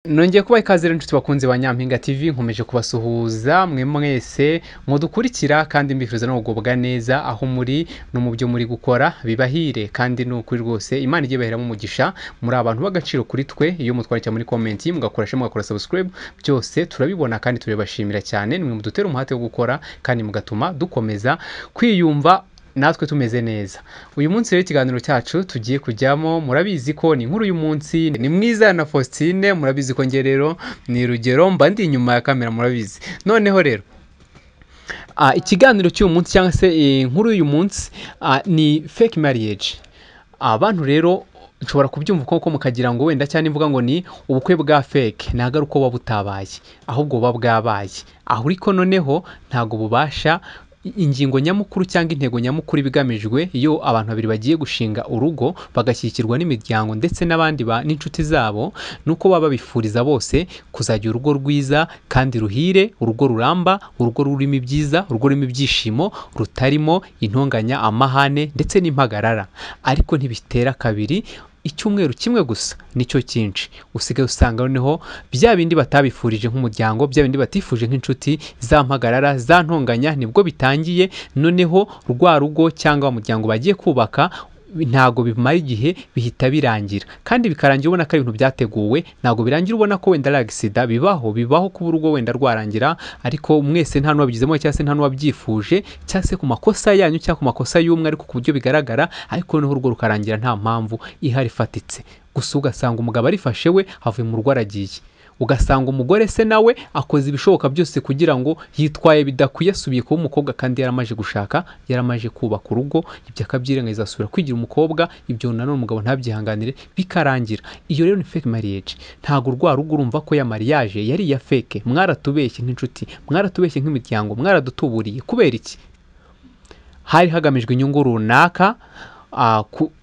Nongeye kuba ikaze rero inshuti bakunzi ba Nyampinga TV nkomeje kubasuhuza mwe mwese mudukurikira kandi mbifuriza no kugubwa neza aho muri no mu byo muri gukora bibahire kandi no kuri rwose Imana igiye bahera mu mugisha muri abantu b'agaciro kuri twe iyo mutwarikira muri comment mugakoresha mugakora subscribe byose turabibona kandi turebashimira cyane nimwe mudutera umuhate wo gukora kandi mugatuma dukomeza kwiyumva natwe tumeze neza. Uyu munsi rero ikiganiro cyacu tugiye kujyamo murabizi ko ni nkuru uyu munsi ni mwiza na Faustine murabizi ko nge rero ni rugero mba ndi inyuma ya kamera murabizi. Noneho rero ikiganiro cy'uyu munsi cyangwa se inkuru y'uyu munsi ni fake marriage. Abantu rero nshobora kubyumva uko mukagira ngo wenda cyane imvuga ngo ni ubukwe bwa fake ntago uko wabutabaye ahubwo buba bwabaye. Aho uriko noneho ntago bubasha ingingo nyamukuru cyangwa intego nyamukuru bigamijwe iyo abantu babiri bagiye gushinga urugo bagashyikirwa n'imiryango ndetse n'abandi n'inshuti zabo nuko baba bifuriza bose kuzagira urugo rwiza kandi ruhire, urugo ruramba, urugo rurimo ibyiza, urugo rurimo ibyishimo, rutarimo intonganya, amahane ndetse n'impagarara. Ariko ntibitera kabiri icyumweru kimwe gusa nicyo cyinshi usigaye usanga noneho bya bindi batabifurije nk'umuryango, bya bindi batifuje nk'inshuti, za mpagarara, za ntonganya nibwo bitangiye noneho rwa rugo cyangwa umuryango bagiye kubaka ntago bimara igihe bihita birangira kandi bikarangira ubona ko ibintu byateguwe ntago birangira ubona ko wenda accident bibaho kuba urugo wenda rwarangira ariko mwese nta n'uwabigizemo cyangwa se nta n'uwabyifuje cyangwa se ku makosa yanyu cyangwa ku makosa y'umwe ariko ku buryo bigaragara ariko noneho urugo rukarangira nta mpamvu ihari ifatitse. Gusa ugasanga umugabo arifashe we avuye mu rugo aragiye, ugasanga umugore se nawe akoze ibishoboka byose kugira ngo yitwaye bidakwiye asubiye kuba umukobwa kandi yaramaje gushaka, yaramaje kubaka urugo, ibyo akabyirengagiza asubira kwigira umukobwa, ibyo nanone umugabo ntabyihanganire bikarangira. Iyo rero ni fake marriage. Ntago rwa rugo urumva ko ya mariage yari iya fake, mwaratubeshye nk'inshuti, mwaratubeshye nk'imiryango, mwaradutuburiye kubera iki? Hari hagamijwe inyungu runaka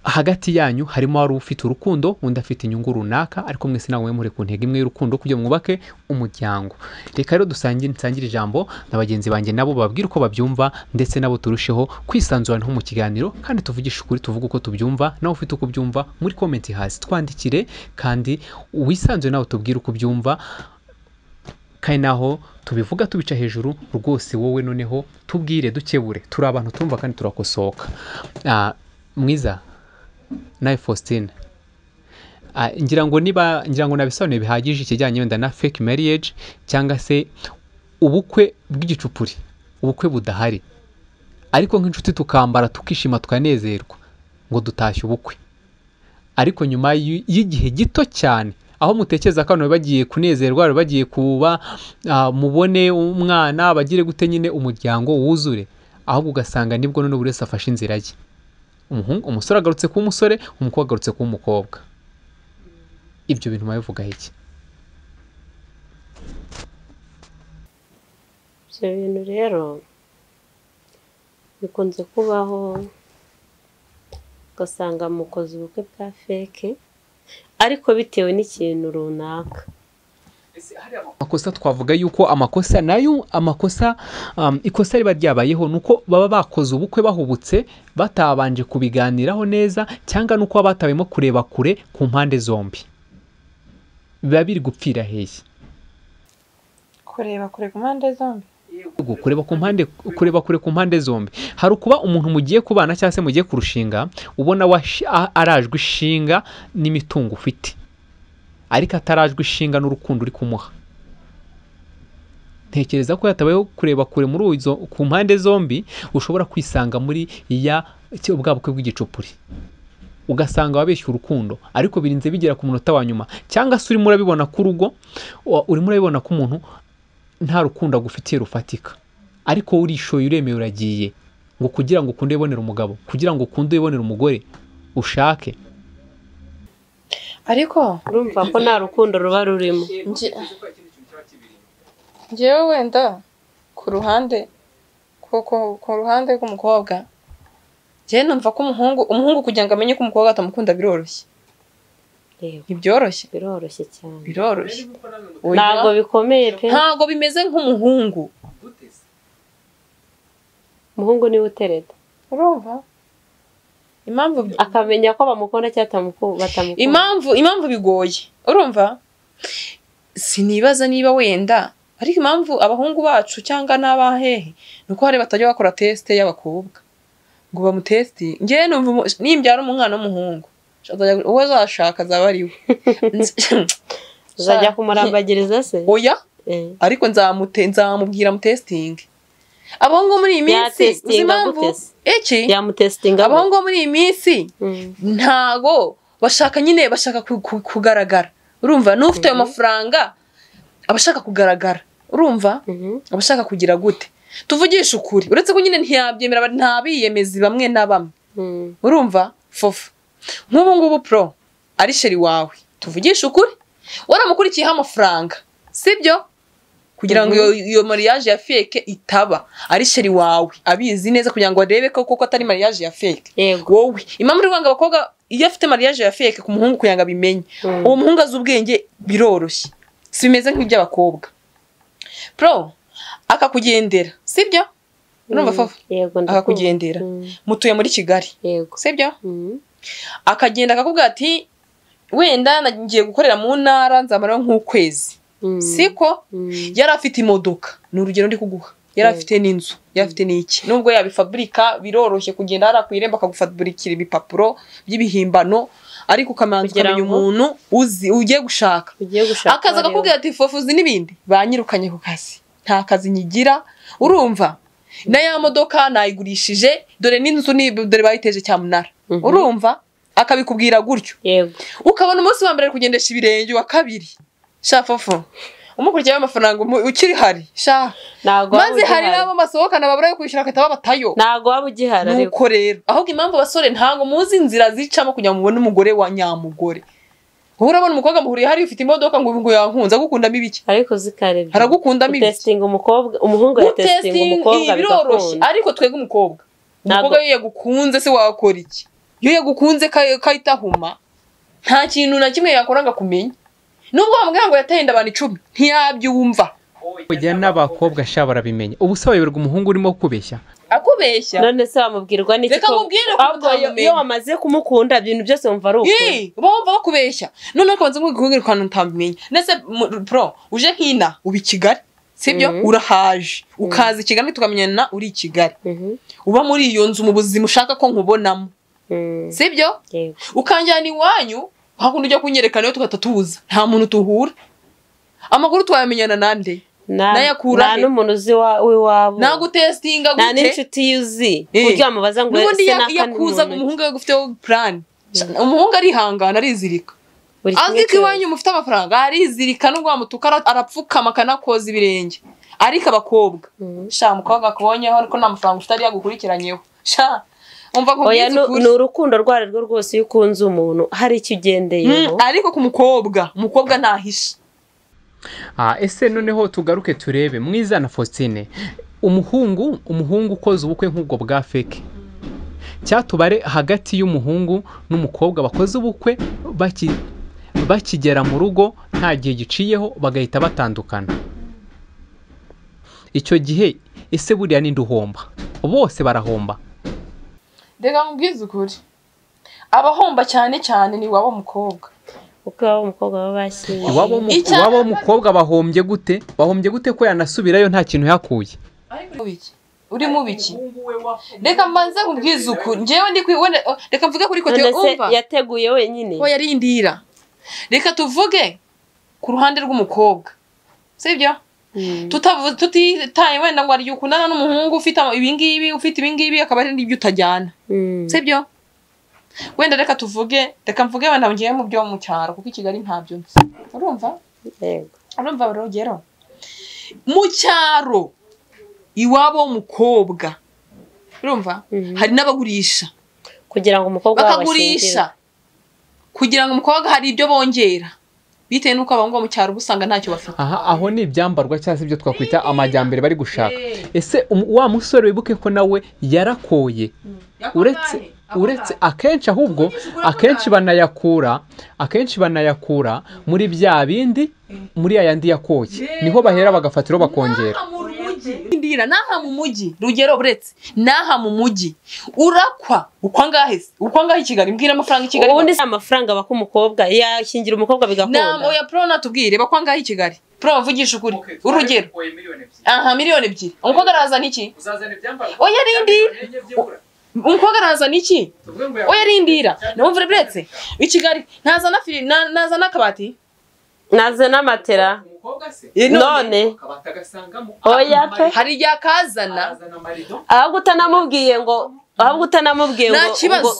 hagati yanyu, harimo wari ufite urukundo undi afite inyungu runaka ariko mwese nawe muri ku ntego imwe y'urukundo kugira mwubake umuryango. Reka rero nsangire ijambo na bagenzi banjye nabo babwira uko babyumva ndetse nabo turusheho kwisanzura nko mu kiganiro kandi tuvugisha ukuri, tuvuga uko tubyumva, nawe ufite uko byumva muri comment hasi twandikire kandi wisanzure nawe tubwire uko byumva kandi naho tubivuga tubica hejuru rwose wowe noneho tubwire dukebure, turi abantu tumva kandi turakosoka. Mwiza nawe Faustine ngira ngo nabisobanuye bihagije ikijyanye wenda na fake marriage cyangwa se ubukwe bw'igicupuri, ubukwe budahari ariko nk'inshuti tukambara tukishima tukanezerwa ngo dutashye ubukwe ariko nyuma y'igihe gito cyane aho mutekereza ko abantu bagiye kunezerwa, bagiye kuba mubone umwana bagire gute nyine umuryango wuzure, ahubwo ugasanga nibwo none buri wese afashe inzira ye. Umusore agarutse kuba umusore, umukobwa agarutse kuba umukobwa. Ibyo bintu mabivugaho iki? Ibyo bintu rero bikunze kubaho ugasanga mukoze ubukwe bwa fake ariko bitewe n'ikintu runaka. Amakosa twavuga yuko amakosa nayo ikosa riba ryabayeho nuko baba bakoze ubukwe bahubutse batabanje kubiganiraho neza cyangwa nuko batabemo kureba kure ku mpande zombi. Biba biri gupfira hehe? Kureba kure ku mpande zombi. Kureba kure ku mpande zombi. Hari ukuba umuntu mugiye kubana cyangwa se mugiye kurushinga ubona arajwe ishinga n'imitungo ufite ariko atarajwe ishinga n'urukundo uri kumuha. Ntekereza ko yatabayeho kureba kure muri ku mpande zombi ushobora kwisanga muri bwa bukwe bw'igicupuri ugasanga wabeshya urukundo ariko birinze bigera ku munota wa nyuma cyangwa se urimo urabibona ku rugo, urimo urabibona ko umuntu nta rukundo agufitiye rufatika ariko urishoye uremeye uragiye ngo kugira ngo ukunde ibonera umugabo, kugira ngo ukunde ibonera umugore ushake. Ariko urumva ko nta rukundo ruba rurimo. Njyewe wenda ku ruhande rw'umukobwa njyewe numva ko umuhungu kugira ngo amenye ko umukobwa atamukunda biroroshye. Ntibyoroshye? Biroroshye cyane. Biroroshye. Ntago bikomeye pe. Ntago bimeze nk'umuhungu. Umuhungu niwe utereta. Urumva? Impamvu akamenya ko bamukunda cyangwa batamukunda. Impamvu bigoye. Urumva? sinibaza niba wenda ariko impamvu abahungu bacu cyangwa n'abahehe nuko hari batajya bakora test y'abakobwa ngo bamutesti njye numva nimbyara umwana w'umuhungu uwo azashaka azaba ari we uzajya kumurambagiriza se oya ariko nzamubwira mutesting abahungu muri iyi minsi uzi impamvu iki yamutestinga abahungu muri iyi minsi ntago bashaka nyine bashaka kugaragara urumva n'ufite ayo mafaranga abashaka kugaragara urumva abashaka kugira gute tuvugisha ukuri uretse ko nyine ntiyabyemera ntabiyemezi bamwe na bamwe urumva fofu nk'ubu ngubu pro ari sheri wawe tuvugisha ukuri waramukurikiyeho amafaranga sibyo kugira ngo iyo mariage ya fake itaba ari sheri wawe abizi neza kugira ngo arebe ko koko atari mariage ya fake wowe impamvu uri kwanga abakobwa iyo afite mariage ya fake ku muhungu kugira ngo abimenye uwo muhungu azi ubwenge biroroshye si bimeze nk'iby'abakobwa pro akakugendera sibyo urumva fafa akakugendera mutuye muri Kigali sibyo akagenda akakubwira ati wenda nagiye gukorera mu ntara nzamara nk'ukwezi siko yari afite imodoka ni urugero ndi kuguha yari afite n'inzu yari afite n'iki nubwo yabifabrika biroroshye kugenda hari kwiremba akagufabrikira ibipapuro by'ibihimbano ariko ukamanza ukamenya umuntu uzi ugiye gushaka akaza akakubwira ati fofuzi n'ibindi banyirukanye ku kazi nta kazi nyigira urumva na ya modoka nayigurishije dore n'inzu dore bayiteje cyamunara urumva akabikubwira gutyo ukabona umunsi wa mbere kugendesha ibirenge wa kabiri sha fofu umukurikiyeho amafaranga ukiri hari sha maze hari nabo masohokana babura yo kwishyura akataba batayo ntago waba ugihara nuko rero ahubwo impamvu basore ntago muzi inzira zicamo kugira ngo mubone umugore wa nyamugore urabona umukobwa muhuriye hari ufite imodoka ngo yankunze agukundamo ibiki ariko zikarebye aragukundamo ibiki testing umukobwa umuhungu ya testing umukobwa biroroshye ariko twege umukobwa iyo yagukunze se wakora iki iyo yagukunze kayitahuma nta kintu na kimwe yakora ngo kumenya nubwo bamubwira ngo yateye abantu 10 ntiyabyumva kujya n'abakobwa sha barabimenya ubu se wayoberwa umuhungu urimo kubeshya akubeshya none se bamubwirwa n'iki ko iyo wamaze kumukunda ibintu byose wumva ari ukuri bumva bakubeshya none akabanza nk'ugukubwira kandi utamenya nese pro uje nkina ubi Kigali sibyo urahaje ukaza Kigali tukamenyana uri Kigali uba muri iyo nzu mu buzima ushaka ko nkubonamo sibyo ukanjyana iwanyu hakundi ujya kunyerekana yo tugatatuza nta muntu tuhura amakuru twamenyana nande nayakura nta n'umuntu uzi w'iwabo nagutestinga gute nta n'inshuti yuzi burya mubaza ngo ese yakuza umuhungu yo gufite plan umuhungu arihangana arizirika aziko iwanyu mufite amafaranga arizirika n'ubwo wamutuka arapfukama kanakoza ibirenge ariko abakobwa sha mukobwa akubonyeho ariko nta mafaranga ufite ari yagukurikiranyeho sha umva ko ni urukundo rware rwo rwose iyo ukunze umuntu hari icyo ugendeyeho ariko ku umukobwa ntahisha ese noneho tugaruke turebe mwiza na Faustine umuhungu ukoze ubukwe nk'ubwo bwa fake cyatubare hagati y'umuhungu n'umukobwa bakoze ubukwe bakigera mu rugo nta gihe giciyeho bagahita batandukana icyo gihe ese buriya ni nduhomba bose barahomba Dega mubwiza ukuri abahomba cyane cyane ni wabo mukobwa uko wabo mukobwa babashyingiye wabo mukobwa bahombye gute ko yanasubirayo nta kintu yakuye uri mubiki reka mbanza kubwiza ukuri njewe ndi kwibone reka mvuge kuri kote umva yateguye wenyine ko yarindira reka tuvuge ku ruhande rw'umukobwa sibyo tutitaye wenda ngo ari ukundana n'umuhungu ufite ibingibi akaba ari n'ibyo utajyana sibyo wenda reka mvuge wenda ngiye mu byo mu cyaro kuko Kigali ntabyo nzi urumva urumva barogero mu cyaro iwabo w'umukobwa urumva hari n'abagurisha kugira ngo umukobwa bakagurisha kugira ngo umukobwa hari ibyo bongera bitewe nuko abahungu mu cyaro busanga ntacyo bafite aho ni ibyambarwa cyangwa se ibyo twakwita amajyambere bari gushaka ese wa musore wibuke ko nawe yarakoye uretse akenshi banayakura muri bya bindi muri ayandi yakoye niho bahera bagafatiro bakongera ndira naha mu mujyi rugero buretse naha mu mujyi urakwa ukwangahe Kigali mbwira amafaranga Kigali ubundi amafaranga bako umukobwa yashingira umukobwa bigakunda oya pro natubwire bakwangahe Kigali pro mvugisha ukuri urugero aha miliyoni ebyiri umukobwa arazana iki oya rindira umukobwa arazana iki oya rindira numva uretse i Kigali nazana akabati nazana matera none oya pe hari igihe akazana ahubwo utanamubwiye ngo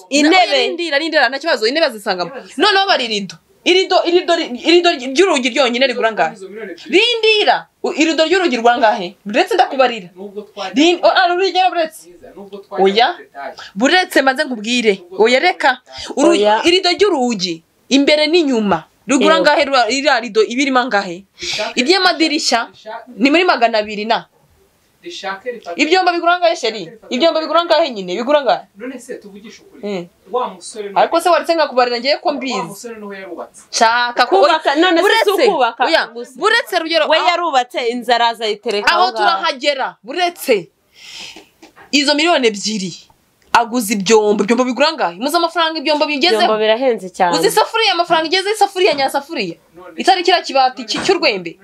intebe rindira nta kibazo intebe zisangamo noneho bari irido ry'urugi ryonyine rigura ngahe rindira irido ry'urugi rwa ngahe buretse ndakubarira urugero buretse oya buretse maze nkubwire oya reka irido ry'urugi imbere n'inyuma rugura ngahe iriya rido ibirimo ngahe iry'amadirishya ni muri 200 na ibyomba bigura ngahe sheri ibyomba bigura ngahe nyine bigura ngahe none se tuvugisha ukuri wa musore ariko se waretse ngakubarira ngiye ko mbizi wa musore no yarubatse shaka kubaka none se ukubaka oya buretse rugero we yarubatse inzara azayitereka aho turahagera buretse izo miliyoni 2 aguze ibyombo bigura ngahe muza amafaranga ibyombo bigezeho ibyombo birahenze cyane uzi safuriya amafaranga igeze isafuriya nyasafuriya itari kira kibati cy'urwembe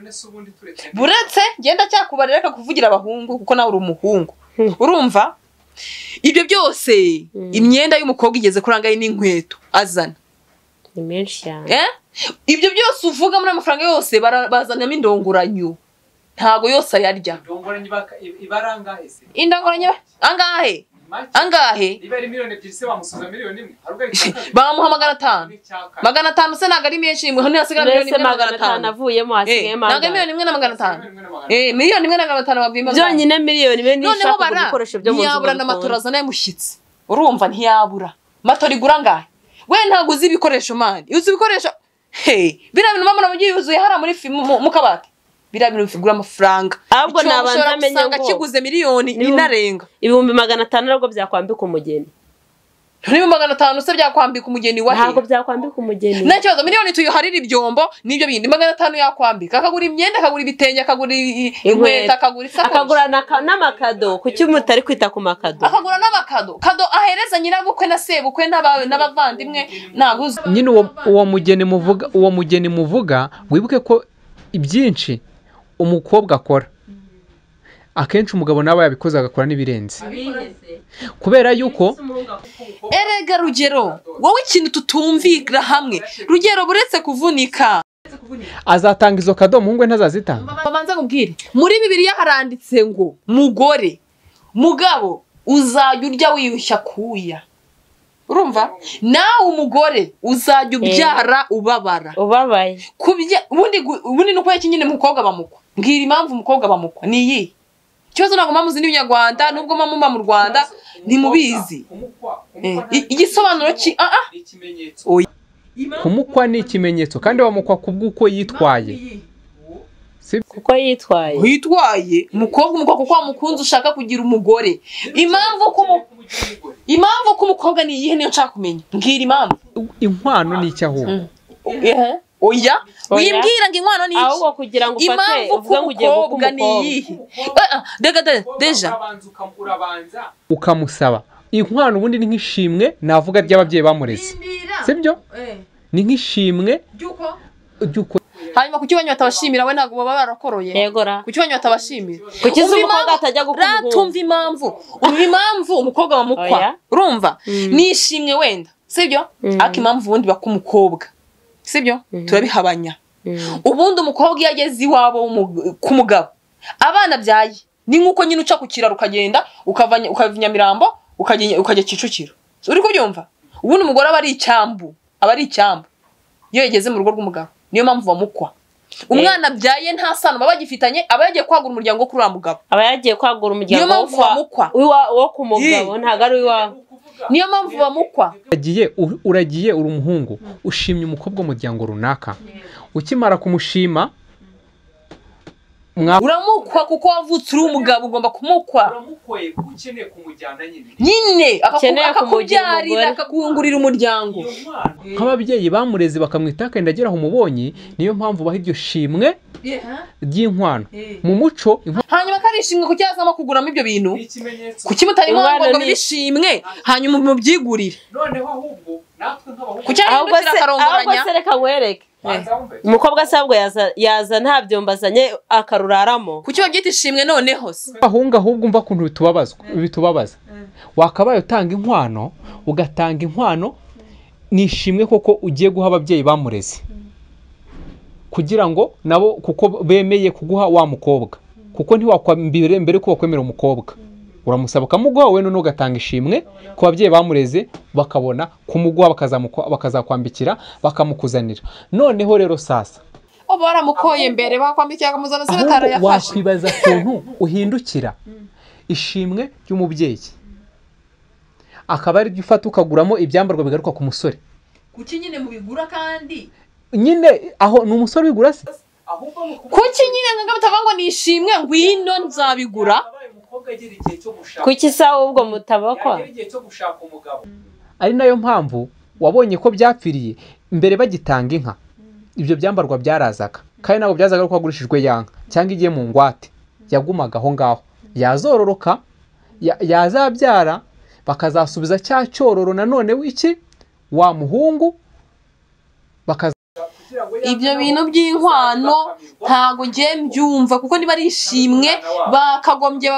buretse genda cyakubarira reka kuvugira abahungu kuko nawe uri umuhungu urumva ibyo byose imyenda y'umukobwa igeze kurangaye n'inkweto azana ni menshi cyane ibyo byose uvuga muri amafaranga yose bazanamo indongoranyo ntago yose ayarya ibarangahe se indongoranyo angahe niba ari miliyoni 2 se bamusuza miliyoni 1 bamuha 500 se ntago ari menshi hano hasigara miliyoni 500 avuyemo hasigaye ntago miliyoni 1 miliyoni 500 babwima byonyine miliyoni 1 n'ishaka ibikoresho byo mu nzu ntiyabura n'amatora azana y'umushyitsi urumva ntiyabura matora igura ngahe we ntago uzi ibikoresho mani uzi ibikoresho birabintu mama namugiye yuzuye hara muri mu kabati birabintu bifigura amafaranga ahubwo nabanza amenye ngo kiguze miliyoni inarenga 500 ariko byakwambika umugeni niba 500 se byakwambika umugeni wahe ntabwo byakwambika umugeni nta kibazo miliyoni tuyiharira ibyombo nibyo bindi 500 yakwambika akagura imyenda akagura ibitenge akagura inkweto akagura isakoshi akagura n'amakado kuki mutari kwita ku makado akagura n'amakado kado ahereza nyirabukwe na sebukwe n'abavandimwe naguze nyine uwo mugeni muvuga wibuke ko ibyinshi umukobwa akora akenshi umugabo nawe yabikoze agakora n'ibirenze kubera yuko erega rugero wowe ikintu tutumvira hamwe rugero buretse kuvunika azatanga izo kado muhungu ntazazitanga babanza kubwire muri Bibiliya haranditse ngo mugore mugabo uzajya urya wiyushya kuya urumva nawe umugore uzajya ubyara ubabaye ubundi nuko yakinyine mukobwa bamukwa mbwira impamvu umukobwa bamukwa niyi kibazo ntabwo mamuzi n'Inyarwanda nubwo mamuba mu Rwanda ntimubizi igisobanuro kumukwa ni ikimenyetso kandi bamukwa kubw'uko yitwaye kuko yitwaye umukobwa kuko wamukunze ushaka kugira umugore impamvu ko umukobwa ni iyihe niyo nshaka kumenya mbwira impamvu inkwano ni icyo ahubwo oya wimbwira ngo inkwano ni iki ahubwo kugira ngo ufate uvuga ngo ugiye gukuma deja ukamusaba inkwano ubundi ni nk'ishimwe navuga ry'ababyeyi bamureze sibyo ni nk'ishimwe ry'uko hanyuma kuki banyu batabashimira we ntabwo baba barakoroye yegora kuki banyu batabashimira kuki umukobwa atajya gukuma tumva impamvu umukobwa bamukwa urumva nishimwe wenda sibyo ariko impamvu ubundi bakumukobwa sibyo turabihabanya ubundi umukobwa iyo ageze iwabo ku mugabo abana byaye ni nkuko nyine uca ku kiraro ukagenda ukava Nyamirambo ukajya Kicukiro uri kubyumva ubundi umugore aba ari icyambu iyo yageze mu rugo rw'umugabo niyo mpamvu bamukwa umwana byaye nta sano baba bagifitanye aba yagiye kwagura umuryango kuri mugabo aba yagiye kwagura umuryango wo ku mugabo ntago ari iwawe niyo mpamvu bamukwa uragiye uri umuhungu ushimye umukobwa w'umuryango runaka ukimara kumushima uramukwa kuko wavutse uri umugabo ugomba kumukwa uramukoye kuko ukeneye kumujyana nyine akakubyarira akakungurira umuryango nk'ababyeyi bamureze bakamwita akenda agera aho umubonye niyo mpamvu baha iryo shimwe ry'inkwano mu muco hanyuma karishimwe kuki yazamo kuguramo ibyo bintu kuki mutari ngombwa ngo bishimwe hanyuma mubyigurire noneho ahubwo kuki arahindukira akarongoranya ahubwo se reka nkwereke umukobwa asabwe yaza nta byombo azanye akaruraramo kuki babyita ishimwe noneho se ahubwo umva ukuntu bitubabaza wakabaye utanga inkwano ugatanga inkwano nishimwe koko ugiye guha ababyeyi bamureze kugira ngo nabo kuko bemeye kuguha wa mukobwa kuko ntiwakwambire mbere ko bakwemera umukobwa uramusaba ukamuguha wowe none ugatanga ishimwe ku babyeyi bamureze bakabona kumuguha bakazakwambikira bakamukuzanira noneho rero sasa baramukoye mbere bakwambikira akamuzana se batarayafashe wakwibaza ukuntu uhindukira ishimwe ry'umubyeyi akaba ari byo ufata ukaguramo ibyambarwa bigaruka ku musore kuki nyine mubigura kandi nyine aho ni umusore wigura se kuki nyine nka mutava ngo nishimwe ngwino nzabigura kuki sawa ubwo mutabakwa ari nayo mpamvu wabonye ko byapfiriye mbere bagitanga inka ibyo byambarwa byarazaga kandi ntabwo byazaga ko hagurishijwe yanka cyangwa igiye mu ngwate yagumaga aho ngaho yazororoka yazabyara bakazasubiza cya cyororo nanone w'iki wa muhungu ibyo bintu by'inkwano ntago ngiye mbyumva kuko niba ari ishimwe bakagombye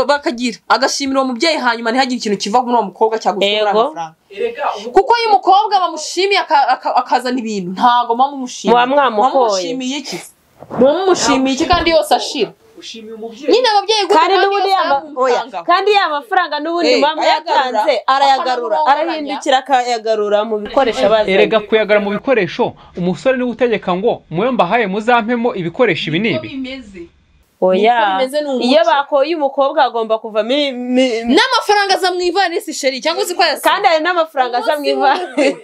bakagira agashimira uwo mubyeyi hanyuma ntihagire ikintu kiva muri uwo mukobwa cyagusura amafaranga kuko iyo umukobwa bamushimiye akazana ibintu ntago mwamushimiye iki mwamushimiye iki kandi yose ashira nyine ababyeyi kandi n'ubundi kandi ya mafaranga n'ubundi mama yatanze arayagarura arahindukira akayagarura mu bikoresho bazanye erega kuyagarura mu bikoresho umusore niwe utegeka ngo muyo mbahaye muzampemo ibikoresho ibi nibi oya iyo bakoye umukobwa agomba kuvamo n'amafaranga aza mu ivarisi sheri cyangwa se ko kandi hari n'amafaranga aza mu ivarisi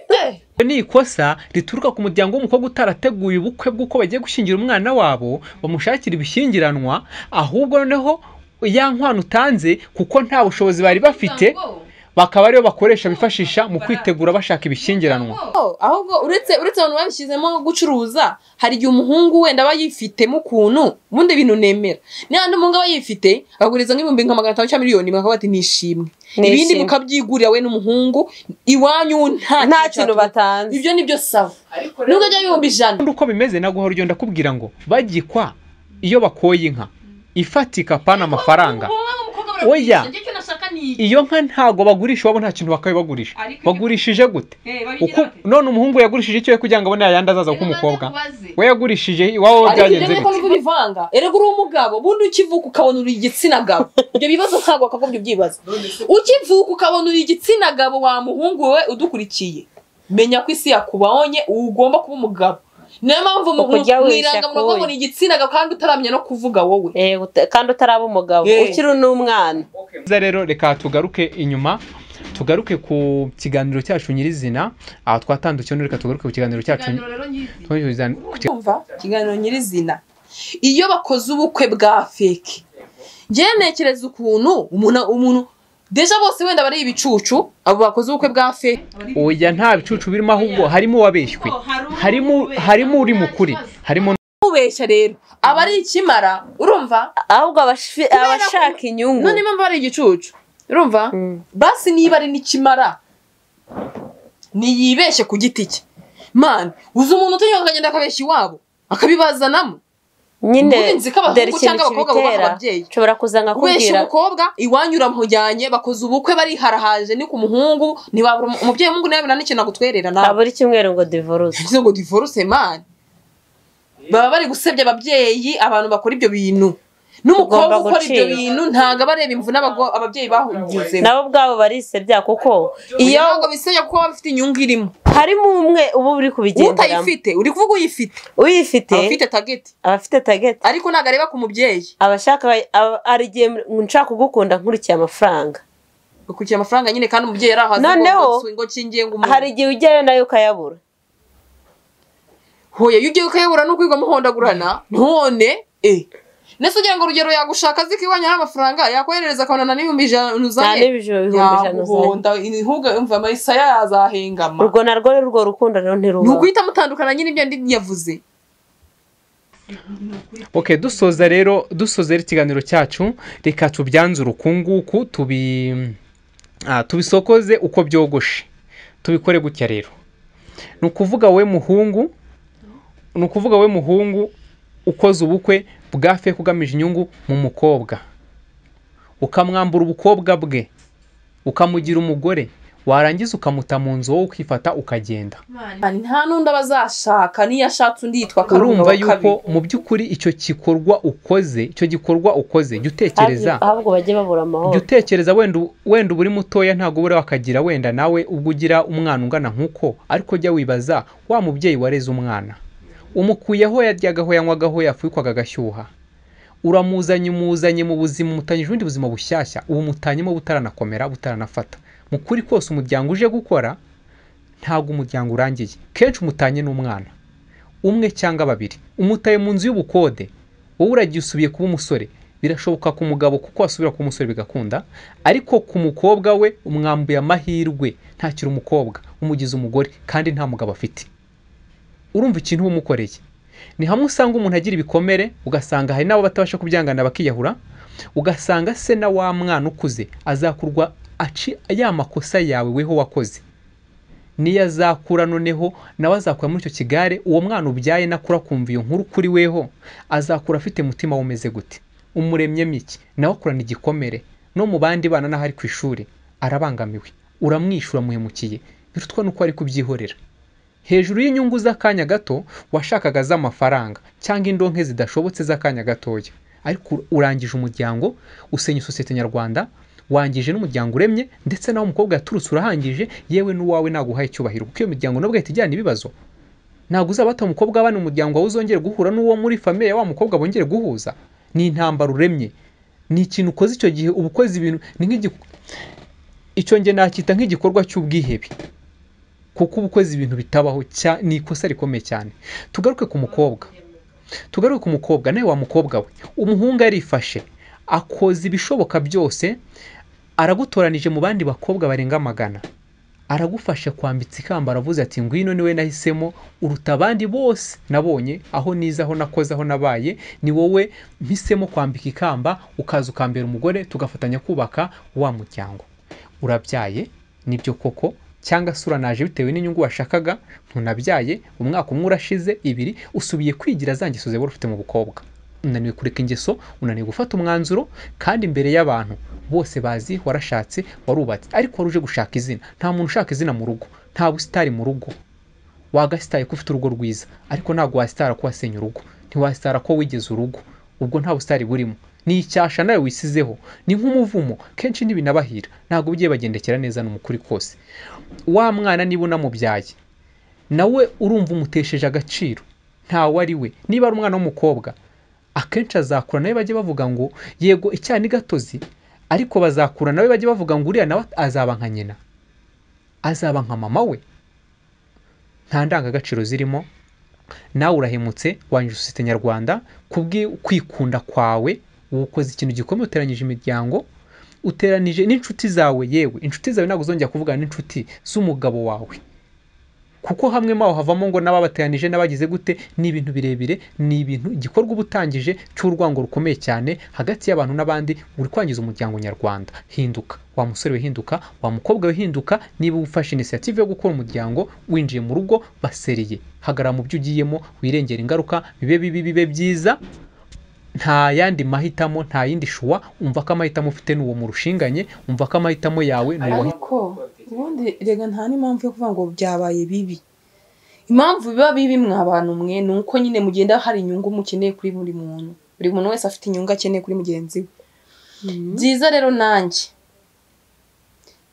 ni ikosa rituruka ku muryango w'umukobwa utarateguye ubukwe bw'uko bagiye gushyingira umwana wabo bamushakira ibishyingiranwa ahubwo noneho ya nkwano utanze kuko nta bushobozi bari bafite bakaba ariyo bakoresha bifashisha mu kwitegura bashaka ibishyingiranwa ahubwo uretse abantu babishyizemo gucuruza hari igihe umuhungu wenda aba yifitemo ukuntu ubundi bintu nemera n'andi umuhungu aba yifite aguriza nk'ibihumbi nka 500 cyangwa miliyoni bakaba bati nishimwe ibindi mukabyigurira we n'umuhungu iwanyu nta kintu batanze ibyo nibyo sawa nubwo ajya ibihumbi 100 uko bimeze naguhora ugenda kubwira ngo bagikwa iyo bakoye inka ifatika pana amafaranga oya iyo nka ntago bagurisha wabo nta kintu bakaye bagurisha bagurishije gute none umuhungu yagurishije icyo kugira ngo abone yayandi azaza ku mukobwa we yagurishije iwawe byagenze gute bivanga erega uri umugabo bundi ukivuka ukabona uri igitsina gabo ibyo bibazo ntago bakagombye byibaza ukivuka ukabona uri igitsina gabo wa muhungu we udukurikiye menya ko isi yakubonye ugomba kuba umugabo niyo mpamvu mwirangamuntu ngo ni igitsina gabo kandi utaramenya no kuvuga wowe kandi utaraba umugabo ukiri n'umwana rero reka tugaruke inyuma tugaruke ku kiganiro cyacu nyirizina aha twatandukiye reka tugaruke ku kiganiro cyacu kiganiro nyirizina iyo bakoze ubukwe bwa fake ngewe ntekereza ukuntu umuntu deja bose wenda bari ibicucu abo bakoze ubukwe bwa fake oya nta bicucu birimo ahubwo harimo wabeshywe harimo uri mukuri harimo ubeshya rero aba ari ikimara urumva ahubwo abashaka inyungu none impamvu ari igicucu urumva basi niba ari n'ikimara niyibeshye ku giti cye man uzi umuntu utegeka akagenda akabeshya iwabo akabibazanamo nyine dore ikintu kibitera nshobora kuza nkakubwira ubeshya umukobwa iwanyu uramujyanye bakoze ubukwe bariharahaje ni ku muhungu ntibabura umubyeyi w'umuhungu nawe n'ikintu agutwerera nawe abura icyumweru ngo divorce man baba bari gusebya ababyeyi abantu bakora ibyo bintu n'umukobwa ukora ibyo bintu ntago bareba imvu ababyeyi bahugize nabo ubwabo barisebya kuko iyo ntago bisebya kuko bafite inyungu irimo harimo umwe ubu uri kubigenderamo utayifite uri kuvuga uyifite abafite target ariko ntago areba ku mubyeyi abashaka ari igihe nshaka kugukunda nkurikiye amafaranga ukurikiye amafaranga nyine kandi umubyeyi yarahaze ngo kingiye ngo hari igihe ujyayo nayo ukayabura hoya iyo ugiye ukayabura no kwigwa muhondagurana none nese ugira ngo urugero yagushaka ziki iwanyu n'amafaranga yakoherereza akabonana n'ibihumbi 100 uzanye yaguhonda intuga umva amayisa yazahengama urwo narwo rero urwo rukundo rero ntiruba nukwita mutandukana nyine ibyo ndi yavuze okay dusoza rero ikiganiro cyacu reka tubyanze urukunguku tubisokoze uko byogoshe tubikore gutya rero. Ni ukuvuga we muhungu ukoze ubukwe bwa feke ugamije inyungu mu mukobwa, ukamwambura ubukobwa bwe, ukamugira umugore, warangiza ukamuta mu nzu wowe ukifata ukagenda. Nta n'undi abazashaka, niyo ashatse undi yitwa Karunga urumva yuko mu by'ukuri icyo gikorwa ukoze jya utekereza, ahubwo bajye babura amahoro. jya utekereza wenda uri mutoya ntabwo ubure wakagira wenda nawe ubwo ugira umwana ungana nk'uko, ariko jya wibaza wa mubyeyi wareze umwana, umukuyeho yaryagaho yanywagaho yafuyikwaga agashyuha, umuzanye mu buzima, umutanyije ubundi buzima bushyashya, ubu mutanyemo butaranakomera butaranafata. Mu kuri kose umuryango uje gukora ntabwo umuryango urangiye, kenshi umutanye n'umwana umwe cyangwa babiri, umutaye mu nzu y'ubukode, wowe uragiye usubiye kuba umusore. Birashoboka ku mugabo kuko wasubira kuba umusore bigakunda, ariko ku mukobwa we umwambuye amahirwe, ntakiri umukobwa, umugize umugore kandi nta mugabo afite. Urumva ikintu umukoreye. Ni hamwe usanga umuntu agira ibikomere, ugasanga hari nabo batabasha kubyangana bakiyahura, ugasanga se na wa mwana ukuze azakurwa ya makosa yawe weho wakoze. Niyo azakura noneho nawe azakura muri icyo kigare, uwo mwana ubyaye nakura kumva iyo nkuru kuri weho, azakura afite umutima umeze gute, umuremyemo iki, nawe akurana igikomere. No mu bandi bana n'ahari ku ishuri arabangamiwe, uramwishyura muhemukiye, birutwa nuko ari kubyihorera. Hejuru y'inyungu z'akanya gato washakaga z'amafaranga cyangwa indonke zidashobotse z'akanya gatoya, ariko urangije umuryango, usenya sosiyete nyarwanda, wangije n'umuryango uremye, ndetse naho umukobwa yaturutse urahangije, yewe n'uwawe naguhaye icyubahiro, kuko iyo miryango nabwo ihita ijyana ibibazo. Ntabwo uzabata umukobwa abana umuryango wawe uzongere guhura n'uwo muri famiye wa mukobwa bongere guhuza. Ni intambara uremye, ni ikintu ukoze icyo gihe, uba ukoze ibintu icyo nge nakita nk'igikorwa cy'ubwihebe, kuko uba ukoze ibintu bitabaho, ni ikosa rikomeye cyane. Tugaruke ku mukobwa nawe wa mukobwa we, umuhungu yarifashe akoze ibishoboka byose, aragutoranije mu bandi bakobwa barenga 100, aragufasha kwambitsa ikamba, aravuze ati ngwino niwe nahisemo uruta abandi bose nabonye, aho niza aho nakoze aho nabaye, ni wowe mpisemo kwambika ikamba, ukaza ukambera umugore, tugafatanya kubaka wa muryango. Urabyaye nibyo koko, cyangwa se uranaje bitewe n'inyungu washakaga, ntunabyaye, umwaka umwe urashize, 2 usubiye kwigira za ngeso zawe ufite mu bukobwa. Unaniwe kureka ingeso, unaniwe gufata umwanzuro, kandi imbere y'abantu bose bazi warashatse, warubatse, ariko waruje gushaka izina. Nta muntu ushaka izina mu rugo, nta busitari mu rugo. Wagasitaye ko ufite urugo rwiza, ariko ntabwo wasitara ko wasenya urugo, ntiwasitara ko wigeze urugo, ubwo nta busitari burimo. Ni icyasha nawe wisizeho, ni nk'umuvumo, kenshi ntibinabahira, ntabwo ugiye bagendekera neza n'umukuri kose. Wa mwana niba unamubyaye, nawe urumva umutesheje agaciro, ntawe ari we. Niba ari umwana w'umukobwa, akenshi azakura nawe bajye bavuga ngo yego icyana ni gatozi, ariko bazakura nawe bajye bavuga ngo uriya nawe azaba nka nyina, azaba nka mama we. Nta ndangagaciro zirimo, nawe urahemutse, wanyuje sosiyete nyarwanda kwikunda kwawe. Ukoze ikintu gikomeye, uteranyije imiryango, uteranije n'inshuti zawe, yewe inshuti zawe ntabwo uzongera kuvugana n'inshuti z'umugabo wawe, kuko hamwe maho havamo ngo n'ababateranije n'abagize gute. Ni ibintu birebire, ni ibintu igikorwa ubutangije cy'urwango rukomeye cyane hagati y'abantu n'abandi, uri kwangiza umuryango nyarwanda. Hinduka wa musore we, hinduka wa mukobwa we, hinduka. Niba ufashe initiative yo gukora umuryango, winjiye mu rugo, baseriye, hagarara mu byo ugiyemo, wirengera ingaruka, bibe bibi bibe byiza. Nta yandi mahitamo, nta yindi shuwa. Umva ko amahitamo ufite n'uwo murushinganye, umva ko amahitamo yawe n'uwo. Ariko ubundi rega nta n'impamvu yo kuvuga ngo byabaye bibi. Impamvu biba bibi mw'abantu mwe ni uko nyine mugenda hari inyungu mukeneye kuri buri muntu. Buri muntu wese afite inyungu akeneye kuri mugenzi we. Byiza rero nanjye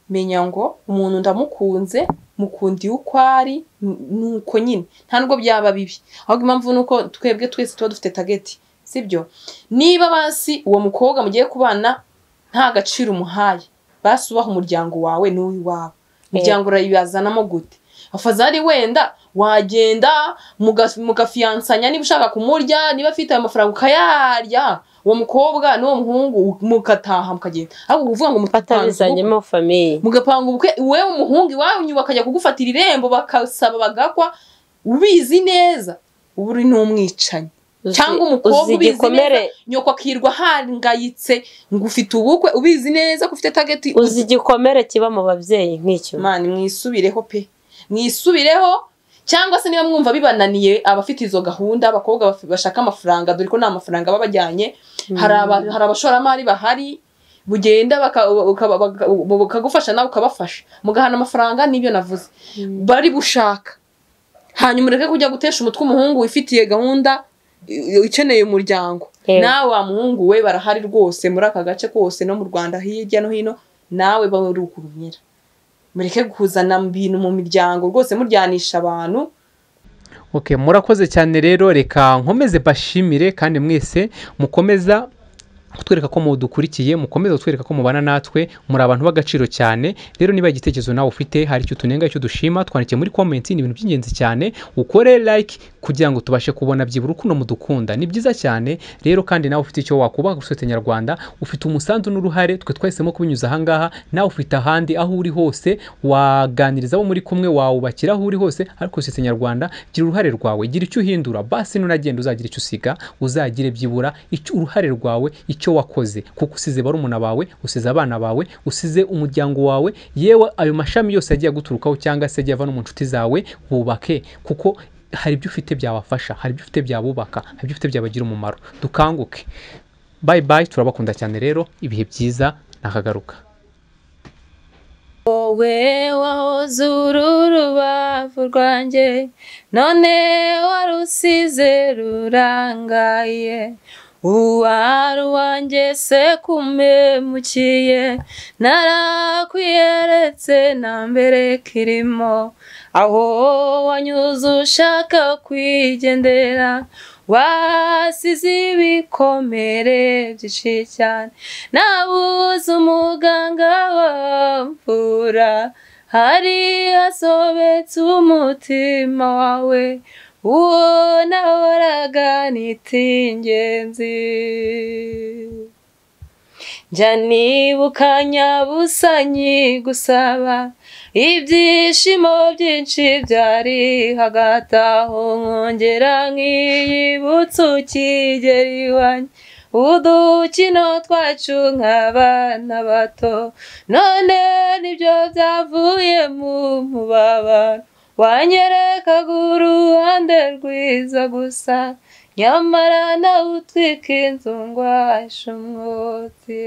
menya ngo umuntu ndamukunze, mukundi uko ari, nuko nyine nta nubwo byaba bibi. Ahubwo impamvu nuko twebwe twese tuba dufite target, sibyo? Niba basi uwo mukobwa mugiye kubana nta gaciro umuhaye, basi ubaho umuryango wawe n'uwiwawe. Umuryango urayibazanamo gute? Afazari wenda wagenda mugafiyansanya, niba ushaka kumurya, niba afite amafaranga ukayarya, uwo mukobwa n'uwo muhungu mukataha mukagenda. Ahubwo uvuga ngo mufatanyizanyemo famille, mugapanga ubukwe, wewe umuhungu iwawe unyuba akajya kugufatira irembo, bakasaba bagakwa, ubizi neza ubu uri n'umwicanyi. cyangwa umukobwa ubizi neza nyoko akirwa hangayitse ngo ufite ubukwe ubizi neza ko ufite target uzi igikomere kiba mu babyeyi nk'icyo mani mwisubireho pe mwisubireho cyangwa se niba mwumva bibananiye abafite izo gahunda abakobwa bashaka amafaranga dore ko nta mafaranga babajyanye hari abashoramari bahari bugenda bakagufasha nawe ukabafasha mugahana amafaranga nibyo navuze bari bushaka hanyuma ureke kujya gutesha umutwe umuhungu wifitiye gahunda ukeneye umuryango nawe wa muhungu we barahari rwose muri aka gace kose no mu Rwanda hirya no hino nawe bawe uri ukurumira mureke kuzana ibintu mu miryango rwose muryanisha abantu. Okay, murakoze cyane rero reka nkomeze bashimire kandi mwese mukomeza kutwereka ko mudukurikiye mukomeza kutwereka ko mubana natwe muri abantu b'agaciro cyane. Rero niba igitekerezo nawe ufite hari icyo tunenga icyo dushima twandike muri comment, ni ibintu by'ingenzi cyane ukore like kugira ngo tubashe kubona byibura urukundo mudukunda, ni byiza cyane. Rero kandi nawe ufite icyo wakubaha gusete nyarwanda ufite umusanzu n'uruhare twe twahisemo kubinyuza ahangaha, nawe ufite ahandi aho uri hose waganiriza abo muri kumwe wawubakira aho uri hose, ariko sete nyarwanda gira uruhare rwawe, gira icyo uhindura basi nunagenda uzagira icyo usiga, uzagire byibura icyo uruhare rwawe icyo wakoze, kuko usize barumuna bawe, usize abana bawe, usize umuryango wawe, yewe ayo mashami yose agiye guturukaho cyangwa se agiye ava no mu nshuti zawe, bubake kuko hari ibyo ufite byabafasha, hari ibyo ufite byabubaka, hari ibyo ufite byabagira umumaro. Dukanguke. Bye bye, turabakunda cyane rero, ibihe byiza nakagaruka. Wowe wahoze urubavu rwanjye none warusize rurangaye, uwari wanjye se kumemukiye narakwiyeretse na mbere kirimo, aho wanyuze ushaka kwigendera wasize ibikomere byinshi cyane, nabuze umuganga wamvura, hari hasobetse umutima wawe uwo nahoraga nita ingenzi. Njya nibuka nyabusa nkigusaba, ibyishimo byinshi byari hagati aho, nkongera nkiyibutsa ukigera iwanjye, udukino twacu nk'abana bato, none nibyo byavuye mu mubabaro, wanyerekaga uruhande rwiza gusa, nyamara nawe utwika inzu ngo ashe umwotsi.